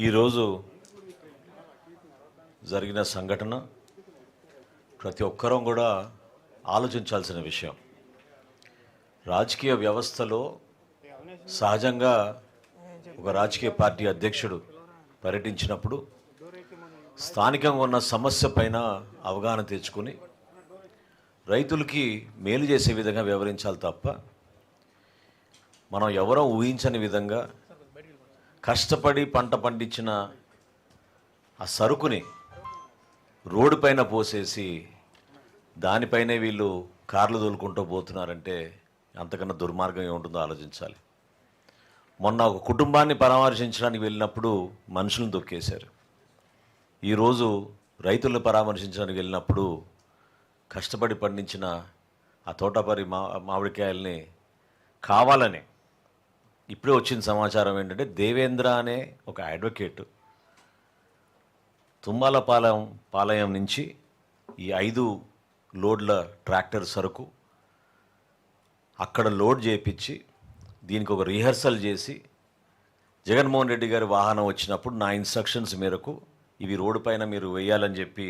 ఈరోజు జరిగిన సంఘటన ప్రతి ఒక్కరూ కూడా ఆలోచించాల్సిన విషయం. రాజకీయ వ్యవస్థలో సహజంగా ఒక రాజకీయ పార్టీ అధ్యక్షుడు పర్యటించినప్పుడు స్థానికంగా ఉన్న సమస్య పైన అవగాహన తెచ్చుకొని రైతులకి మేలు చేసే విధంగా వ్యవహరించాలి తప్ప మనం ఎవరో ఊహించని విధంగా కష్టపడి పంట పండించిన ఆ సరుకుని రోడ్డు పైన పోసేసి దానిపైనే వీళ్ళు కార్లు తోలుకుంటూ పోతున్నారంటే అంతకన్నా దుర్మార్గం ఏముంటుందో ఆలోచించాలి. మొన్న ఒక కుటుంబాన్ని పరామర్శించడానికి వెళ్ళినప్పుడు మనుషులను తొక్కేశారు. ఈరోజు రైతులను పరామర్శించడానికి వెళ్ళినప్పుడు కష్టపడి పండించిన ఆ తోటపరి మామిడికాయల్ని కావాలని ఇప్పుడే వచ్చిన సమాచారం ఏంటంటే దేవేంద్ర అనే ఒక అడ్వకేట్ తుమ్మలపాలెం నుంచి ఈ 5 లోడ్ల ట్రాక్టర్ సరుకు అక్కడ లోడ్ చేయించి దీనికి ఒక రిహర్సల్ చేసి జగన్మోహన్ రెడ్డి గారి వాహనం వచ్చినప్పుడు నా ఇన్స్ట్రక్షన్స్ మేరకు ఇవి రోడ్డు పైన మీరు వేయాలని చెప్పి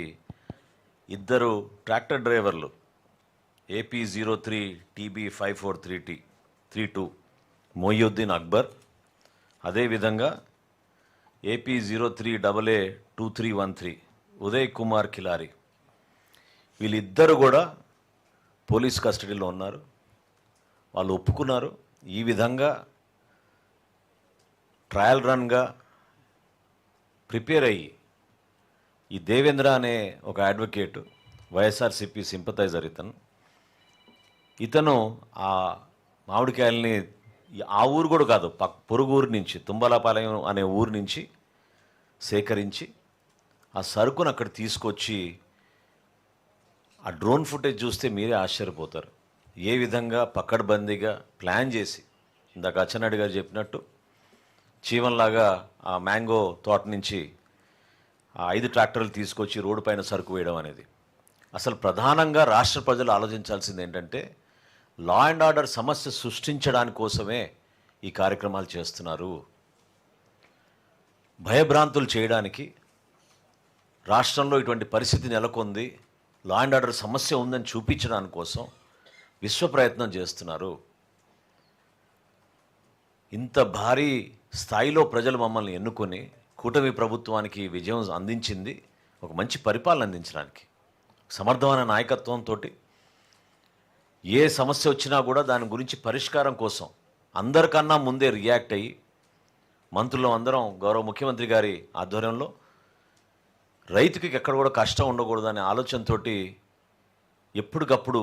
2 ట్రాక్టర్ డ్రైవర్లు AP03 TB54332 మొయ్యుద్దీన్ అక్బర్, అదేవిధంగా AP03AA2313 ఉదయ్ కుమార్ కిలారి, వీళ్ళిద్దరు కూడా పోలీస్ కస్టడీలో ఉన్నారు. వాళ్ళు ఒప్పుకున్నారు. ఈ విధంగా ట్రయల్ రన్గా ప్రిపేర్ అయ్యి ఈ దేవేంద్ర అనే ఒక అడ్వకేట్ వైఎస్ఆర్సిపి సింపథైజర్ ఇతను ఆ మామిడికాయల్ని ఆ ఊరు కూడా కాదు పొరుగు ఊరు నుంచి తుమ్మలపాలెం అనే ఊరు నుంచి సేకరించి ఆ సరుకును అక్కడ తీసుకొచ్చి ఆ డ్రోన్ ఫుటేజ్ చూస్తే మీరే ఆశ్చర్యపోతారు. ఏ విధంగా పకడ్బందీగా ప్లాన్ చేసి ఇందాక అచ్చెన్నాయుడు గారు చెప్పినట్టు చీమల్లాగా ఆ మ్యాంగో తోట నుంచి ఆ 5 ట్రాక్టర్లు తీసుకొచ్చి రోడ్డు పైన సరుకు వేయడం అనేది అసలు ప్రధానంగా రాష్ట్ర ప్రజలు ఆలోచించాల్సింది ఏంటంటే లా అండ్ ఆర్డర్ సమస్య సృష్టించడానికి కోసమే ఈ కార్యక్రమాలు చేస్తున్నారు. భయభ్రాంతులు చేయడానికి, రాష్ట్రంలో ఇటువంటి పరిస్థితి నెలకొంది, లా అండ్ ఆర్డర్ సమస్య ఉందని చూపించడానికి కోసం విశ్వ ప్రయత్నం చేస్తున్నారు. ఇంత భారీ స్థాయిలో ప్రజలు మమ్మల్ని ఎన్నుకొని కూటమి ప్రభుత్వానికి విజయం అందించింది ఒక మంచి పరిపాలన అందించడానికి, సమర్థమైన నాయకత్వంతో ఏ సమస్య వచ్చినా కూడా దాని గురించి పరిష్కారం కోసం అందరికన్నా ముందే రియాక్ట్ అయ్యి మంత్రులు అందరం గౌరవ ముఖ్యమంత్రి గారి ఆధ్వర్యంలో రైతుకి ఎక్కడ కూడా కష్టం ఉండకూడదనే ఆలోచనతో ఎప్పటికప్పుడు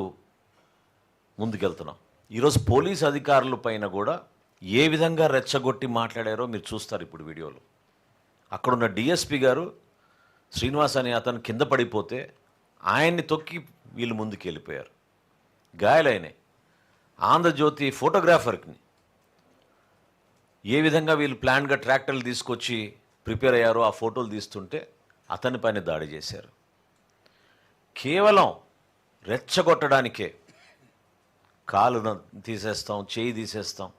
ముందుకెళ్తున్నాం. ఈరోజు పోలీస్ అధికారుల పైన కూడా ఏ విధంగా రెచ్చగొట్టి మాట్లాడారో మీరు చూస్తారు ఇప్పుడు వీడియోలో. అక్కడున్న డిఎస్పి గారు శ్రీనివాస్ అనే అతను కింద పడిపోతే ఆయన్ని తొక్కి వీళ్ళు ముందుకు వెళ్ళిపోయారు, గాయాలైనాయి. ఆంధ్రజ్యోతి ఫోటోగ్రాఫర్ని ఏ విధంగా వీళ్ళు ప్లాన్గా ట్రాక్టర్లు తీసుకొచ్చి ప్రిపేర్ అయ్యారో ఆ ఫోటోలు తీస్తుంటే అతని పైన దాడి చేశారు. కేవలం రెచ్చగొట్టడానికే కాలు తీసేస్తాం, చేయి తీసేస్తాం.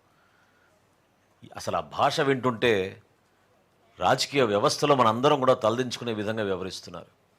అసలు ఆ భాష వింటుంటే రాజకీయ వ్యవస్థలో మనందరం కూడా తలదించుకునే విధంగా వ్యవహరిస్తున్నారు.